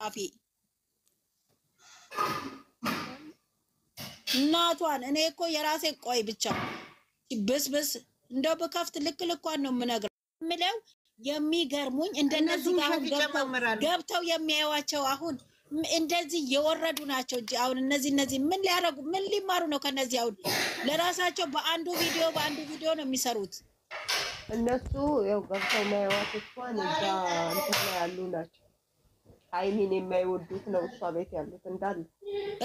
አፊ እናቷን እኔ እኮ የራሴ ቆይ ብቻ ብስብስ እንደው በከፍት ልክ ልኳን ነው የምነግረው የሚገርሙኝ እንደነዚህ ጋር ገብተው የሚያዩዋቸው አሁን እንደዚህ የወረዱ ናቸው እንጂ አሁን እነዚህ ምን ሊያረጉ ምን ሊማሩ ነው ከነዚህ አሁን ለራሳቸው በአንዱ ቪዲዮ ነው የሚሰሩት እነሱ ያው ገብተው የሚያዩዋቸው እንኳን እዛ እንትን ላይ ያሉ ናቸው ሃይሚን የማይወዱት ነው እሷ ቤት ያሉት እንዳለ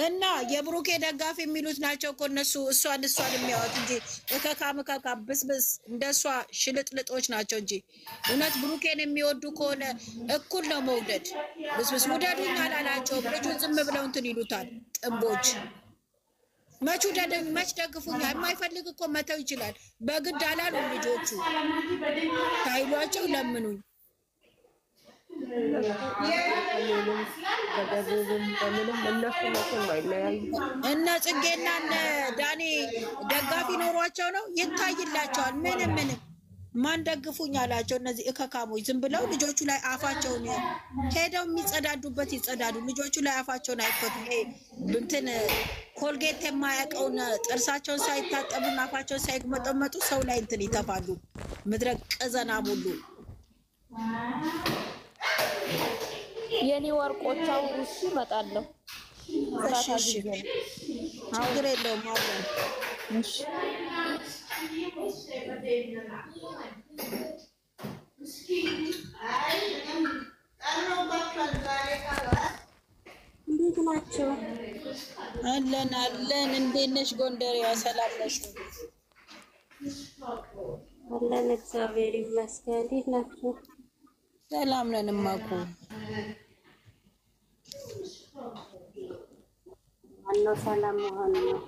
እና የብሩኬ ደጋፊ የሚሉት ናቸው እኮ እነሱ እሷን የሚያወት እንጂ እከካ ብስብስ እንደሷ ሽልጥልጦች ናቸው እንጂ እውነት ብሩኬን የሚወዱ ከሆነ እኩል ነው መውደድ ብስብስ ውደዱኝ አላላቸው ልጁን ዝም ብለው እንትን ይሉታል ጥንቦች መች ደግፉኛል የማይፈልግ እኮ መተው ይችላል በግድ አላሉ ልጆቹ ታይሏቸው ለምኑኝ እነ ጽጌና እነ ዳኒ ደጋፊ ኖሯቸው ነው ይታይላቸዋል ምንም ማን ደግፉኝ አላቸው እነዚህ እከካሞች ዝም ብለው ልጆቹ ላይ አፋቸውን ሄደው የሚጸዳዱበት ይጸዳዱ ልጆቹ ላይ አፋቸውን አይፈቱ እንትን ኮልጌት የማያውቀውን ጥርሳቸውን ሳይታጠቡና አፋቸውን ሳይመጠመጡ ሰው ላይ እንትን ይተፋሉ ምድረ ቀዘና ሙሉ የኔ ወርቆቻው እሺ እመጣለሁ እሺ ችግር የለውም አሁን እሺ እንዴት ናቸው አለን እንዴት ነሽ ጎንደሬዋ ሰላም ነሽ አለን እግዚአብሔር ይመስገን እንዴት ናችሁ ሰላም ነን እማኮ ዋናው ሰላም መሆን ነው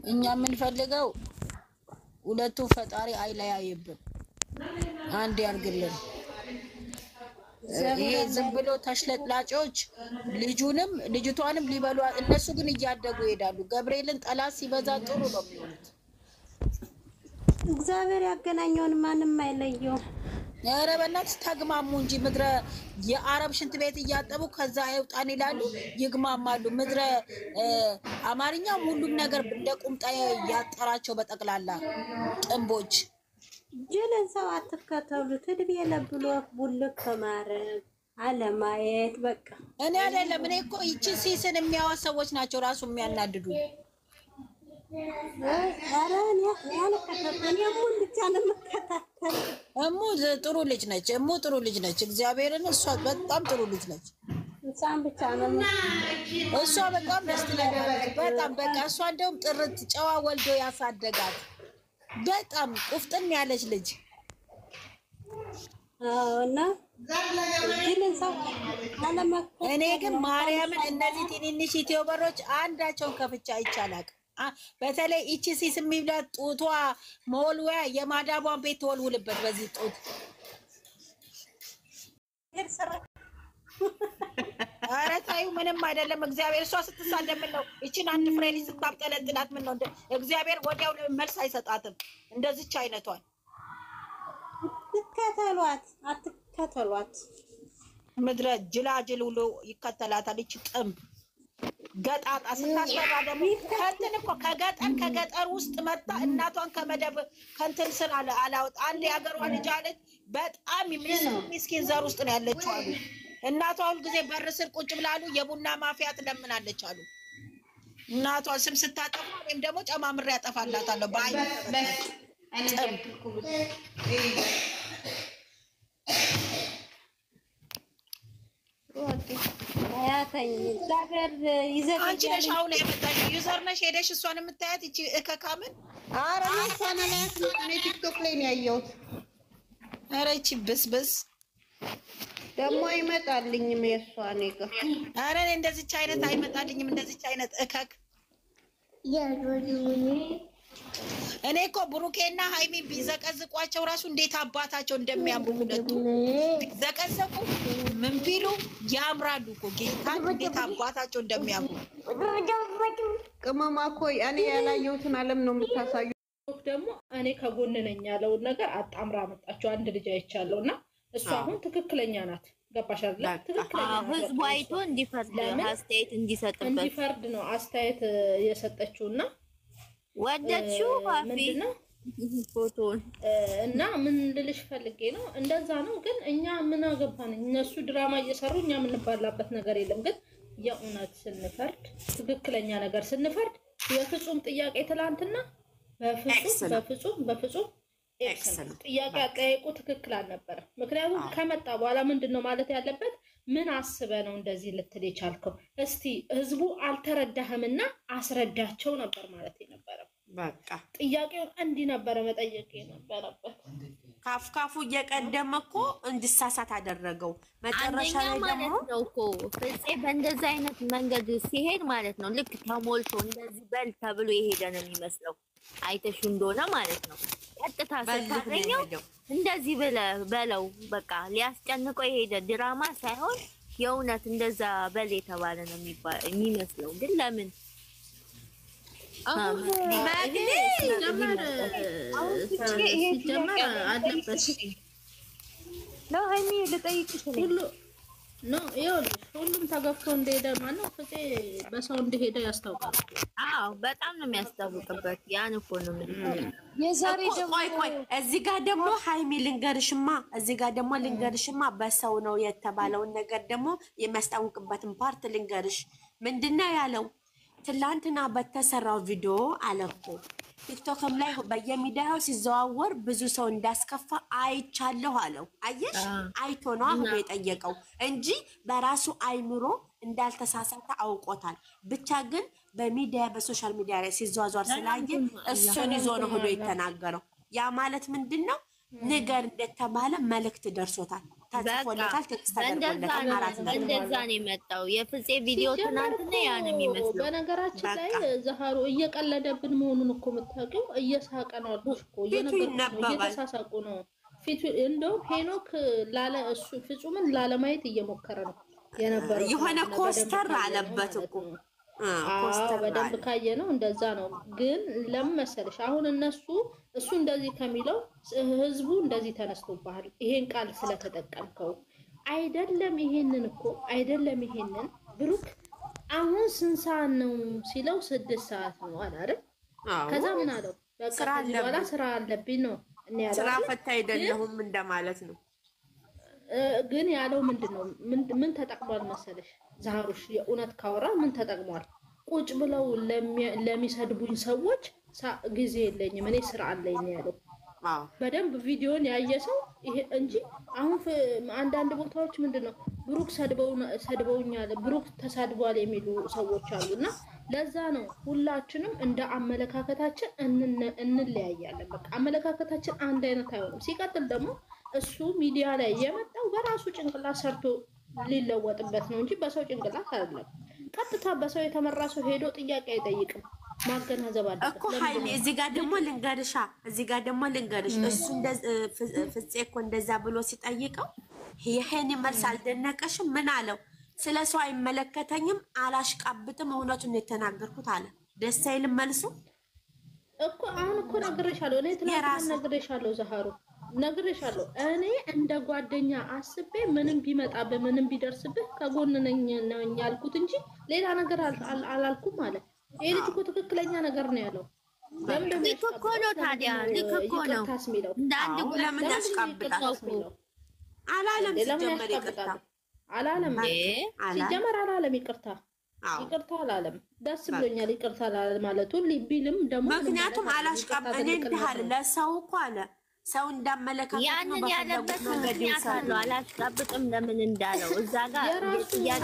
እኛ የምንፈልገው ሁለቱ ፈጣሪ አይለያይብን አንድ ያርግልን ይሄ ዝም ብሎ ተሽለጥላጮች ልጁንም ልጅቷንም ሊበሉ እነሱ ግን እያደጉ ይሄዳሉ ገብርኤልን ጠላት ሲበዛ ጥሩ ነው የሚሆኑት እግዚአብሔር ያገናኘውን ማንም አይለየው ኧረ በእናትሽ ተግማሙ እንጂ ምድረ የአረብ ሽንት ቤት እያጠቡ ከዛ አይውጣን ይላሉ ይግማማሉ ምድረ አማርኛው ሁሉም ነገር እንደ ቁምጣ ያጠራቸው በጠቅላላ ጥንቦች ጀለን ሰው አትከተሉት እድሜ ለብሎ ቡልክ ከማረግ አለማየት በቃ እኔ አይደለም እኔ እኮ ይቺ ሲስን የሚያዋስ ሰዎች ናቸው ራሱ የሚያናድዱ አራን ያን ከተፈኝ ሙሉ ብቻ ነው መከታተል እሙ ጥሩ ልጅ ነች እግዚአብሔርን እሷ በጣም ጥሩ ልጅ ነች እንሳን ብቻ ነው እሷ በጣም ደስ ትላለች በጣም በቃ እሷ እንደውም ጥርት ጨዋ ወልዶ ያሳደጋት በጣም ቁፍጥን ያለች ልጅ እና እኔ ግን ማርያምን እነዚህ ትንንሽ ዩቲዩበሮች አንዳቸውን ከፍቻ አይቻላቅ በተለይ እቺ ሲስ የሚብላት ጡቷ ሞልዋ የማዳቧን ቤት ተወልውልበት በዚህ ጡት ኧረ ታዩ ምንም አይደለም እግዚአብሔር እሷ ስትሳደብ ነው እቺን አንድ ፍሬ ልጅ ስታብጠለጥላት ምን ነው እግዚአብሔር ወዲያው መልስ አይሰጣትም እንደዚች አይነቷን አትከተሏት ምድረ ጅላጅል ውሎ ይከተላታል እቺ ጥምብ ገጣጣ ስታስፈራ ደግሞ ከእንትን እኮ ከገጠር ውስጥ መጣ እናቷን ከመደብ ከእንትን ስር አላወጣ አንድ የሀገሯ ልጅ አለች በጣም ምስኪን ዘር ውስጥ ነው ያለችው አሉ እናቷ ሁል ጊዜ በር ስር ቁጭ ብላሉ የቡና ማፊያ ትለምናለች አሉ እናቷን ስም ስታጠፋ ወይም ደግሞ ጨማምሬ ያጠፋላታለሁ ባይ አንቺ ነሽ አሁን የመጣሽ ዩዘር ነሽ ሄደሽ እሷን የምታያት እቺ እከካምን ኧረ እሷን አላያትም እኔ ቲክቶክ ላይ ነው ያየሁት ኧረ እቺ ብስብስ ደግሞ አይመጣልኝም የእሷ እኔ ጋር ኧረ እኔ እንደዚች አይነት አይመጣልኝም እንደዚች አይነት እከክ እኔ እኮ ብሩኬና ሃይሚ ቢዘቀዝቋቸው ራሱ እንዴት አባታቸው እንደሚያምሩ ሁለቱ ቢዘቀዘቁ ምን ቢሉ ያምራሉ እኮ ጌታ እንዴት አባታቸው እንደሚያምሩ። ቅመማ እኮ እኔ ያላየሁትን ዓለም ነው የምታሳዩ። ደግሞ እኔ ከጎን ነኝ ያለውን ነገር አጣምራ መጣቸው። አንድ ልጅ አይቻለሁ እና እሷ አሁን ትክክለኛ ናት። ገባሽ አይደል? ትክክለኛ ህዝቡ አይቶ እንዲፈርድ አስተያየት እንዲሰጥበት ነው አስተያየት የሰጠችውና ወደድሽው ምንድነው ፎቶን እና ምን ልልሽ ፈልጌ ነው እንደዛ ነው። ግን እኛ ምን አገባን? እነሱ ድራማ እየሰሩ እኛ የምንባላበት ነገር የለም። ግን የእውነት ስንፈርድ ትክክለኛ ነገር ስንፈርድ የፍጹም ጥያቄ ትላንትና በፍጹም ጥያቄ አጠያየቁ ትክክል አልነበረም። ምክንያቱም ከመጣ በኋላ ምንድነው ማለት ያለበት? ምን አስበ ነው እንደዚህ ልትል የቻልከው? እስቲ ህዝቡ አልተረዳህምና አስረዳቸው ነበር ማለት የነበረው። በቃ ጥያቄውን እንዲህ ነበረ መጠየቅ የነበረበት። ካፍካፉ እየቀደመ እኮ እንድሳሳት አደረገው። መጨረሻ ላይ ደግሞ ነው እኮ ፍፄ በእንደዛ አይነት መንገድ ሲሄድ ማለት ነው ልክ ተሞልቶ እንደዚህ በል ተብሎ የሄደ ነው የሚመስለው። አይተሹ እንደሆነ ማለት ነው ቀጥታ ሰጣኛው እንደዚህ በለው በቃ ሊያስጨንቀው የሄደ ድራማ ሳይሆን የእውነት እንደዛ በል የተባለ ነው የሚመስለው። ግን ለምን ሲጀመር አለበት ነው ሃይሚ ልጠይቅሽ ነው ይኸውልሽ፣ ሁሉም ተገፍቶ እንደሄደ ማነው ፍፄ በሰው እንደሄደ ያስታውቃል። አዎ በጣም ነው የሚያስታውቅበት። ያን እኮ ነው የዛሬ ደግሞ ቆይ እዚህ ጋር ደግሞ ሃይሚ ልንገርሽማ በሰው ነው የተባለውን ነገር ደግሞ የሚያስታውቅበትን ፓርት ልንገርሽ። ምንድነው ያለው? ትላንትና በተሰራው ቪዲዮ አለኮ ቲክቶክም ላይ በየሚዲያው ሲዘዋወር ብዙ ሰው እንዳስከፋ አይቻለሁ አለው። አየሽ አይቶ ነው አሁን የጠየቀው እንጂ በራሱ አይምሮ እንዳልተሳሳተ አውቆታል። ብቻ ግን በሚዲያ በሶሻል ሚዲያ ላይ ሲዘዋወር ስላየ እሱን ይዞ ነው ሆኖ የተናገረው። ያ ማለት ምንድነው? ነገር እንደተባለ መልእክት ደርሶታል። ታጽፎለታል፣ ቴክስት አድርጎለታል። እንደዛ ነው የመጣው የፍፄ ቪዲዮ ትናንትና ያን የሚመስለው። በነገራችን ላይ ዘሃሩ እየቀለደብን መሆኑን እኮ የምታውቂው እየሳቀ ነው አልኩሽ እኮ እየተሳሳቁ ነው። ፊቱ እንደው ሄኖክ ላለ እሱ ፍጹምን ላለማየት እየሞከረ ነው የነበረው። የሆነ ኮስተር አለበት እኮ በደንብ ካየ ነው እንደዛ ነው። ግን ለምን መሰለሽ አሁን እሱ እንደዚህ ከሚለው ህዝቡ እንደዚህ ተነስቶብሃል ይሄን ቃል ስለተጠቀምከው አይደለም። ይሄንን ብሩክ አሁን ስንት ሰዓት ነው ሲለው 6 ሰዓት ነው አይደል? ከዛ ምን አለው? በቃ በኋላ ስራ አለብኝ ነው እኔ ያለው። ስራ ፈታ አይደለሁም እንደማለት ነው። ግን ያለው ምንድነው? ምን ተጠቅሟል መሰለሽ ዛሩሽ? የእውነት ካወራ ምን ተጠቅሟል? ቁጭ ብለው ለሚሰድቡኝ ሰዎች ጊዜ የለኝም እኔ ስራ አለኝ ያለው። በደንብ ቪዲዮን ያየ ሰው ይሄ እንጂ አሁን አንዳንድ ቦታዎች ምንድነው ብሩክ ሰድበውኛል፣ ብሩክ ተሳድቧል የሚሉ ሰዎች አሉና ለዛ ነው ሁላችንም እንደ አመለካከታችን እንለያያለን። በቃ አመለካከታችን አንድ አይነት አይሆንም። ሲቀጥል ደግሞ እሱ ሚዲያ ላይ የመጣው በራሱ ጭንቅላት ሰርቶ ሊለወጥበት ነው እንጂ በሰው ጭንቅላት አይደለም። ቀጥታ በሰው የተመራ ሰው ሄዶ ጥያቄ አይጠይቅም። ማገናዘብ አለበት እኮ ሃይሚ። እዚህ ጋር ደግሞ ልንገርሽ እሱ ፍፄ እኮ እንደዛ ብሎ ሲጠይቀው ይሄን መልስ አልደነቀሽም? ምን አለው? ስለ ሰው አይመለከተኝም፣ አላሽቃብጥም፣ እውነቱን የተናገርኩት አለ። ደስ አይልም መልሱ እኮ። አሁን እኮ ነግሬሻለሁ፣ እኔ ትናንትና ነግሬሻለሁ፣ ዘሃሩ ነግሬሻለሁ። እኔ እንደ ጓደኛ አስቤ ምንም ቢመጣብህ ምንም ቢደርስብህ ከጎን ነኝ ያልኩት እንጂ ሌላ ነገር አላልኩም ማለት። ይሄ ልጅ እኮ ትክክለኛ ነገር ነው ያለው። ልክ እኮ ነው ታዲያ፣ ልክ እኮ ነው። እንዳንድ ለምን ያሽቃብጣል አላለም? ሲጀመር ይቅርታ አላለም፣ ሲጀመር አላለም፣ ይቅርታ አላለም። ደስ ብሎኛል ይቅርታ አላለም ማለቱ ቢልም ደግሞ ምክንያቱም አላሽቃብጥ እኔ እንዳል ለሰው እኮ አለ ሰው እንዳመለካከት ያንን ያለበት ምክንያት አለው። አላሽቃብጥም ለምን እንዳለው እዛ ጋር ጥያቄ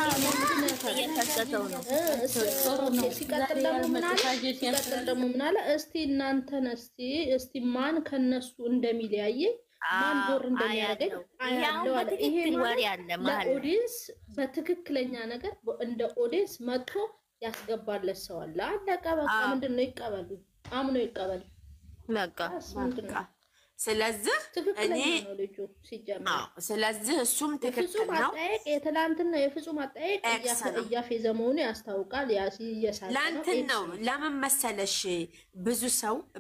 እየተከሰተው ነው። ሲቀጥል ደግሞ ምን አለ? እስቲ እናንተን እስቲ ማን ከነሱ እንደሚለያየ ማን ዶር እንደሚያደርግ አያለው አለ። ይሄ ወሬ አለ ማለት ኦዲየንስ በትክክለኛ ነገር እንደ ኦዲየንስ መጥቶ ያስገባለት ሰው አለ። አለቀ በቃ። ምንድነው? ይቀበሉ፣ አምኖ ይቀበል። በቃ ስለዚህ ትክክለኛ ነው ልጁ ሲጀመር። ስለዚህ እሱም ትክክል ነው። የትላንትና የፍጹም አጠያየቅ እያፌዘ መሆኑ ያስታውቃል። ላንትን ነው ለምን መሰለሽ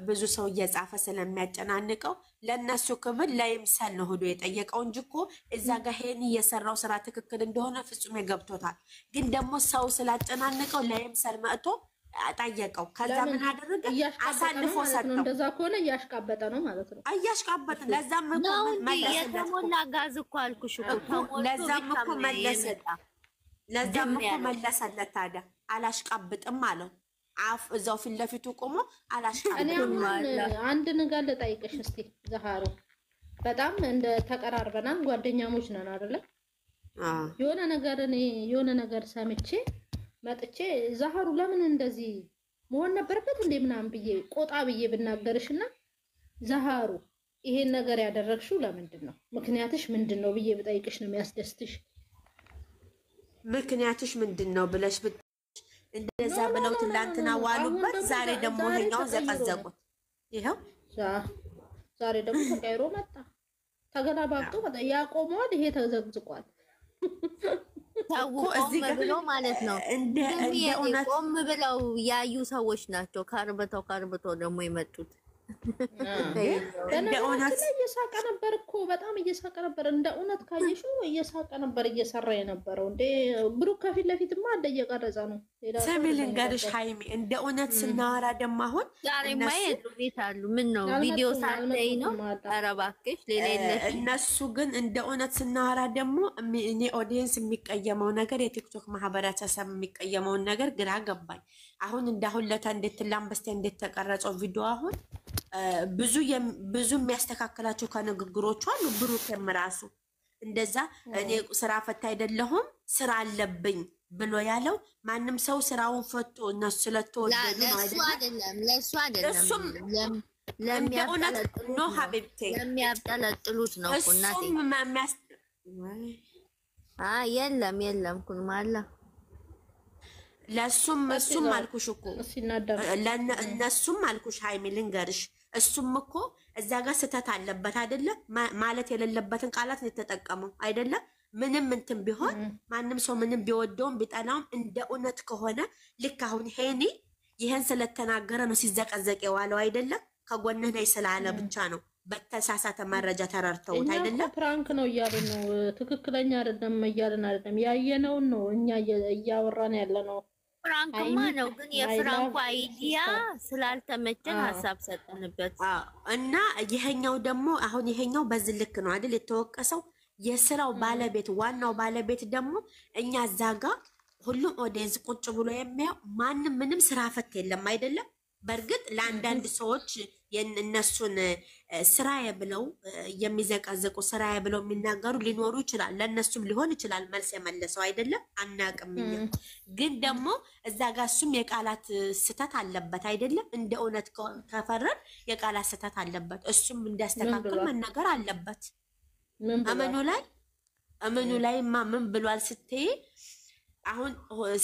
ብዙ ሰው እየጻፈ ስለሚያጨናንቀው ለእነሱ ክብር ለይምሰል ነው ሄዶ የጠየቀው እንጂ እኮ እዛ ጋር ሄኒ የሰራው ስራ ትክክል እንደሆነ ፍጹም ይገብቶታል። ግን ደግሞ ሰው ስላጨናንቀው ለይምሰል መጥቶ ጠየቀው። ከዛ ምን አደረገ? አሳልፎ ሰጠው። እንደዛ ከሆነ እያሽቃበጠ ነው ማለት ነው። እያሽቃበጠ ለዛም እኮ የተሞላ ጋዝ እኮ አልኩሽ እኮ ለዛም እኮ መለሰለት። ታዲያ አላሽቃብጥም አለው። እዛው ፊት ለፊቱ ቆሞ አላሽቃብጥም። አንድ ነገር ልጠይቅሽ እስቲ ዘሃሩ፣ በጣም እንደ ተቀራርበናል፣ ጓደኛሞች ነን አይደለ? የሆነ ነገር ሰምቼ መጥቼ ዛሃሩ ለምን እንደዚህ መሆን ነበረበት እንዴ ምናምን ብዬ ቆጣ ብዬ ብናገርሽና ዛሃሩ ይሄን ነገር ያደረግሽው ለምንድን ነው? ምክንያትሽ ምንድን ነው ብዬ ብጠይቅሽ ነው የሚያስደስትሽ? ምክንያትሽ ምንድን ነው ብለሽ እንደዛ ብለው ትላንትና ዋሉበት። ዛሬ ደግሞ ይሄኛው ዘቀዘቁት። ይሄው ዛሬ ደግሞ ተቀይሮ መጣ። ተገላባብጦ መጣ። ያቆመዋል። ይሄ ተዘግዝቋል። ቆም ብሎ ማለት ነው። ቆም ብለው ያዩ ሰዎች ናቸው። ከርብተው ደግሞ የመጡት እንደ እውነት እየሳቀ ነበር እኮ በጣም እየሳቀ ነበር። እንደ እውነት ካየሽው እየሳቀ ነበር እየሰራ የነበረው። እንደ ብሩክ ከፊት ለፊትማ እንደ እየቀረጸ ነው። ሰሚ ልንገርሽ ሃይሚ፣ እንደ እውነት ስናወራ ደግሞ አሁን ዛሬማ የሉ ቤት አሉ። ምን ነው ቪዲዮ ሳታይ ነው? ኧረ እባክሽ ሌላ የለሽ። እነሱ ግን እንደ እውነት ስናወራ ደግሞ እኔ ኦዲየንስ የሚቀየመው ነገር የቲክቶክ ማህበረሰብ የሚቀየመውን ነገር ግራ ገባኝ። አሁን እንዳሁን ለታ እንድትላምበስተ እንደተቀረጸው ቪዲዮ አሁን ብዙ የሚያስተካክላቸው ከንግግሮቹ አሉ። ብሩክም ራሱ እንደዛ እኔ ስራ ፈታ አይደለሁም ስራ አለብኝ ብሎ ያለው ማንም ሰው ስራውን ፈቶ እነሱ ስለተወደዱ ነው አይደለም። ለሱ አይደለም ለሚያብጠለጥሉት ነው እኮ እናቴ። የለም ኩልማላ ለሱም እሱም አልኩሽ እኮ እነሱም አልኩሽ ሃይሚ ልንገርሽ፣ እሱም እኮ እዛ ጋር ስተት አለበት አይደለ? ማለት የሌለበትን ቃላት ነው የተጠቀመው አይደለ? ምንም እንትን ቢሆን ማንም ሰው ምንም ቢወደውም ቢጠላውም እንደ እውነት ከሆነ ልክ አሁን ሄኒ ይሄን ስለተናገረ ነው ሲዘቀዘቅ የዋለው አይደለ? ከጎንህ ነኝ ስላለ ብቻ ነው በተሳሳተ መረጃ ተረድተውት አይደለ? ፕራንክ ነው እያልን ነው። ትክክለኛ አይደለም እያልን አይደለም፣ ያየነውን ነው እኛ እያወራን ያለ ነው። ፍራንክማ ነው ግን የፍራንኩ አይዲያ ስላልተመቸን ሀሳብ ሰጠንበት እና ይሄኛው ደግሞ አሁን ይሄኛው በዚህ ልክ ነው አይደል የተወቀሰው። የስራው ባለቤት ዋናው ባለቤት ደግሞ እኛ እዛ ጋ ሁሉም ኦዲየንስ ቁጭ ብሎ የሚያው ማንም ምንም ስራ ፈት የለም አይደለም። በእርግጥ ለአንዳንድ ሰዎች የእነሱን ስራዬ ብለው የሚዘቀዝቁ ስራዬ ብለው የሚናገሩ ሊኖሩ ይችላል። ለእነሱም ሊሆን ይችላል መልስ የመለሰው አይደለም አናቅም። ግን ደግሞ እዛ ጋር እሱም የቃላት ስተት አለበት አይደለም። እንደ እውነት ከፈረን የቃላት ስተት አለበት። እሱም እንዲያስተካክል መናገር አለበት። እምኑ ላይ ምን ብሏል ስትይ አሁን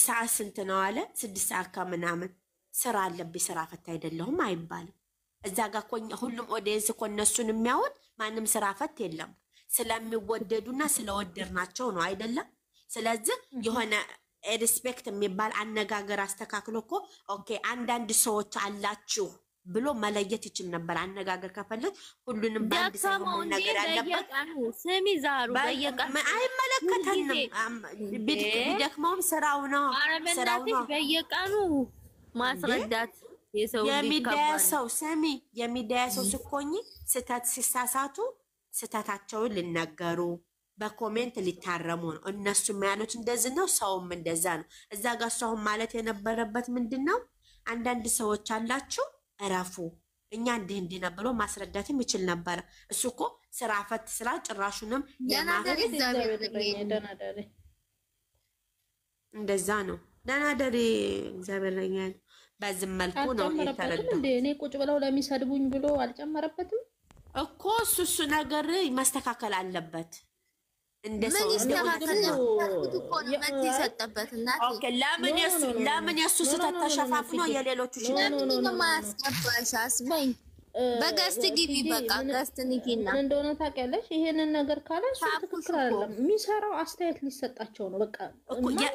ሰዓት ስንት ነው አለ 6 ሰዓት ከምናምን ስራ አለብኝ ስራ ፈት አይደለሁም አይባልም። እዛ ጋር ሁሉም ኦዲየንስ እኮ እነሱን የሚያዩት ማንም ስራ ፈት የለም። ስለሚወደዱና ስለወደድናቸው ነው አይደለም። ስለዚህ የሆነ ሪስፔክት የሚባል አነጋገር አስተካክሎ እኮ ኦኬ አንዳንድ ሰዎች አላችሁ ብሎ መለየት ይችል ነበር። አነጋገር ከፈለግ ሁሉንም ባንድ ሳይሆን ነገር ያለበት ስሚ ዛሩ በየቀኑ አይመለከተንም። ቢደክመውም ስራው ነው በየቀኑ ማስረዳት የሚዲያ ሰው ስሚ የሚዲያ ሰው ስኮኝ ስተት ሲሳሳቱ ስተታቸውን ሊናገሩ በኮሜንት ሊታረሙ ነው። እነሱም ያሉት እንደዚህ ነው፣ ሰውም እንደዛ ነው። እዛ ጋር እሱ አሁን ማለት የነበረበት ምንድነው አንዳንድ ሰዎች አላችሁ እረፉ እኛ እንዲህ ነው ብሎ ማስረዳትም ይችል ነበር። እሱ እኮ ስራ ፈት ስራ ጭራሹንም እንደዛ ነው። ደናደሪ እግዚአብሔር ለኛ በዚህ መልኩ ነው የተረዳው። እኔ ቁጭ ብለው ለሚሰድቡኝ ብሎ አልጨመረበትም እኮ እሱ ነገር መስተካከል አለበት። እንደሰው ለምን የሱ ስተት ተሸፋፍኖ የሌሎቹ ለምን ማስገባሽ አስበኝ በገስት ግቢ በቃ ገስት ንኪና ምን እንደሆነ ታውቂያለሽ። ይሄንን ነገር ካለ እሱ ትክክል አይደለም። የሚሰራው አስተያየት ሊሰጣቸው ነው። በቃ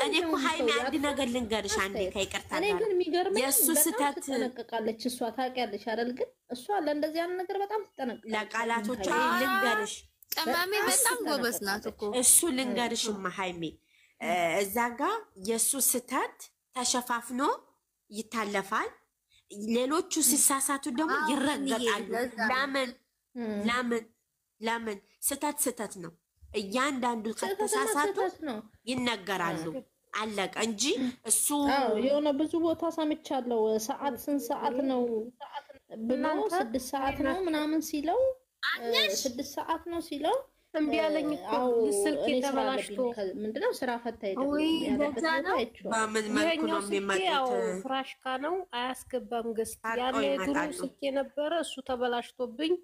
እኔ እኮ ሃይሚ አንድ ነገር ልንገርሽ፣ አንዴ ከይቅርታ እኔ ግን የሚገርመኝ የእሱ በጣም ስህተት ትጠነቀቃለች እሷ። ታውቂያለሽ አይደል? ግን እሷ ለእንደዚህ አይነት ነገር በጣም ትጠነቀቃለች። ለቃላቶቿ ልንገርሽ፣ ቅመሜ በጣም ጎበዝ ናት እኮ እሱ ልንገርሽማ ሃይሚ እዛ ጋ የእሱ ስህተት ተሸፋፍኖ ይታለፋል። ሌሎቹ ሲሳሳቱ ደግሞ ይረገጣሉ። ለምን ስህተት ነው። እያንዳንዱ ከተሳሳቱ ይነገራሉ። አለቀ እንጂ እሱ የሆነ ብዙ ቦታ ሰምቻለሁ። ስንት ሰዓት ነው ብሎ 6 ሰዓት ነው ምናምን ሲለው 6 ሰዓት ነው ሲለው እምቢ አለኝ እኮ ስልክ ተበላሽቶ ምንድነው ስራ ፈታ ይደለም በምን መልኩ ነው የሚመጡት? ፍራሽካ ነው አያስገባም። ገስት ያለ ድሮ ስልክ የነበረ እሱ ተበላሽቶብኝ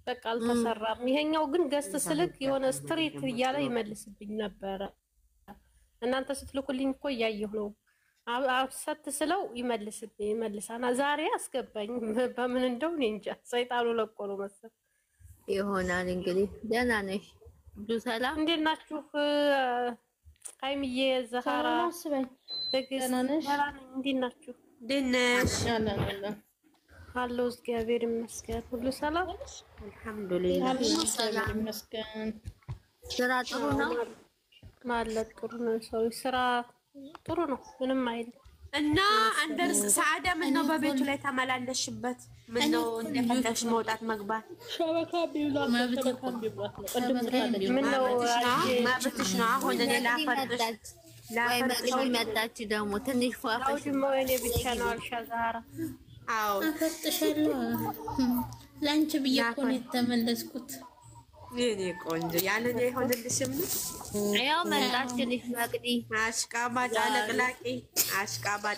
በቃ አልተሰራም። ይሄኛው ግን ገስት ስልክ የሆነ ስትሪት እያለ ይመልስብኝ ነበረ። እናንተ ስትልኩልኝ እኮ እያየሁ ነው። አብሰት ስለው ይመልሳና ዛሬ አስገባኝ። በምን እንደው እኔ እንጃ። ሰይጣኑ ለቆ ነው መሰል ይሆናል እንግዲህ። ደህና ነሽ? ሁሉ ሰላም? እንዴት ናችሁ? ሃይሚዬ ዘሃራ ደህና ነሽ? እንዴት ናችሁ? ድነሽ አሎ እግዚአብሔር ይመስገን። ሁሉ ሰላም አልሐምዱሊላህ። ሰላም ይመስገን። ስራ ጥሩ ነው ማለት ጥሩ ነው። ሰው ስራ ጥሩ ነው። ምንም አይደል። እና አንደርስ ሰዓዳ ምን ነው በቤቱ ላይ ተመላለሽበት? ምን ነው እንደፈለግሽ መውጣት መግባት? ሸበካ ቢብላ መብትሽ ነው። አሁን እኔ ላፈርጥሽ ወይ መጣች ደግሞ ትንሽ ፏፈሽ ነው። እኔ ብቻ ነው አልሻ ዛራ። አዎ አፈጥሻለሁ። ላንቺ ብዬ እኮ ነው የተመለስኩት። የኔ ቆንጆ ያለኔ አይሆንልሽም ነው። ያው መጣች ልጅ መቅዲ አሽቃባጭ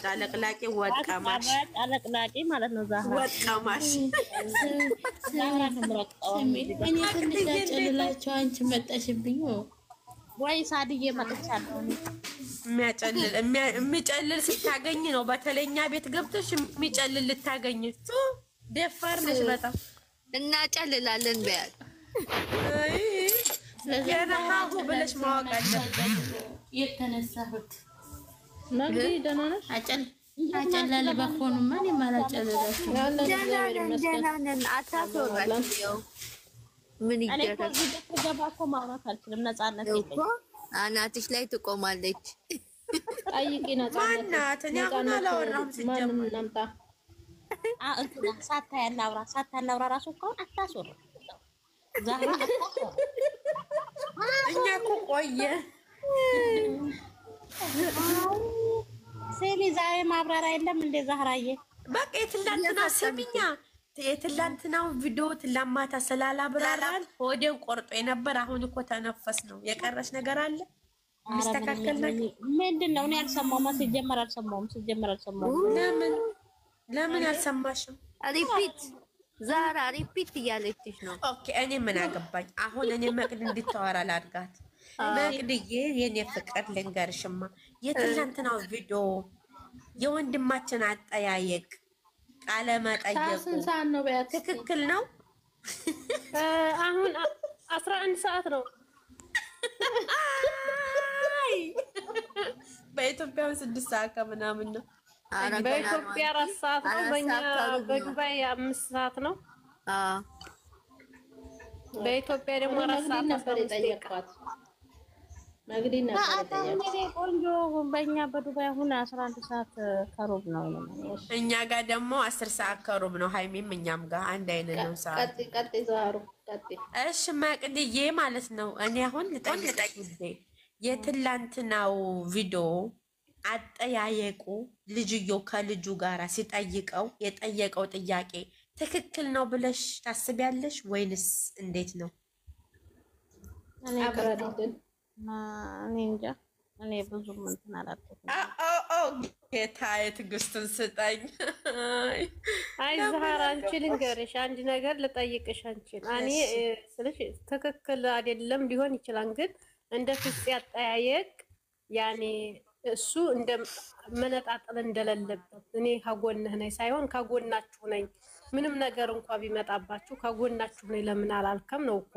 አለቅላቂ ወቀማሽ አለቅላቂ ማለት ነው። ዛሬ ወቀማሽ እኔ ትንሽ ላጨልላቸው አንቺ መጣሽብኝ ወይ ሳድዬ መጥቻለሁ። የሚጨልል ስታገኝ ነው። በተለኛ ቤት ገብተሽ የሚጨልል ልታገኝ ደፋር ነሽ በጣም። እናጨልላለን በያት የረሃሁ ብለሽ ማወቅ አለብሽ። የተነሳሁት መግዲ ደህና ነሽ? አጨላል በኮኑ ማን ይማላጨልላችሁ? ደህና ነን። አታስወራችሁ። ምን ይደረግ? ገባ እኮ ማውራት አልችልም። ነፃነት እኮ አናትሽ ላይ ትቆማለች። ጠይቂ ነፃነት ማናት? እኔ አሁን አላወራሁም ሲጀምር። ማንን እናምጣ? ሳታናውራ ራሱ እኮ አታስወራ። እኛ እኮ ቆየ ሴሊ ዛሬ ማብራሪያ የለም እንደ ዛህራዬ። በቃ የትላንትና ስሚኛ፣ የትላንትናው ቪዲዮ ትላማታ ስላላብራራን ሆዴን ቆርጦ የነበር። አሁን እኮ ተነፈስ ነው። የቀረሽ ነገር አለ የሚስተካከል ነገር ምንድን ነው? እኔ አልሰማሁም። ሲጀመር አልሰማሁም። ለምን አልሰማሽም? ሪፒት ዛራ ሪፒት እያለችሽ ነው። ኦኬ እኔ ምን አገባኝ አሁን። እኔ መቅድ እንድታወራ ላድርጋት። መቅድዬ የኔ ፍቅር ልንገርሽማ፣ የትላንትናው ቪዲዮ የወንድማችን አጠያየቅ ቃለ መጠየቁ ስንት ሰዓት ነው በያት? ትክክል ነው። አሁን 11 ሰዓት ነው። በኢትዮጵያ 6 ሰዓት ከምናምን ነው። በኢትዮጵያ 4 ሰዓት ነው። በእኛ በዱባይ 5 ሰዓት ነው። በኢትዮጵያ ደግሞ 4 ሰዓት ነበር የጠየቅኳት። መግዲ ነበር የጠየቅኳት። ቆንጆ በእኛ በዱባይ አሁን 11 ሰዓት ከሩብ ነው። እኛ ጋር ደግሞ 10 ሰዓት ከሩብ ነው። ሃይሚም እኛም ጋር አንድ አይነት ነው ሰዓት። ቀጥ ዛሩ ቀጥ። እሺ መቅድዬ ማለት ነው። እኔ አሁን ልጠይቅሽ የትላንትናው ቪዲዮ አጠያየቁ ልጅዮ ከልጁ ጋራ ሲጠይቀው የጠየቀው ጥያቄ ትክክል ነው ብለሽ ታስቢያለሽ ወይንስ እንዴት ነው? እኔ እንጃ። እኔ ብዙም እንትን አላልኩም። ጌታ የትዕግስቱን ስጠኝ። አይ ዛህራ አንቺ ልንገርሽ አንድ ነገር ልጠይቅሽ። አንቺን እኔ ስልሽ ትክክል አይደለም ሊሆን ይችላል፣ ግን እንደ ፍፄ አጠያየቅ ያኔ እሱ እንደ መነጣጠል እንደሌለበት እኔ ከጎንህ ነኝ ሳይሆን ከጎናችሁ ነኝ ምንም ነገር እንኳን ቢመጣባችሁ ከጎናችሁ ነኝ ለምን አላልከም ነው እኮ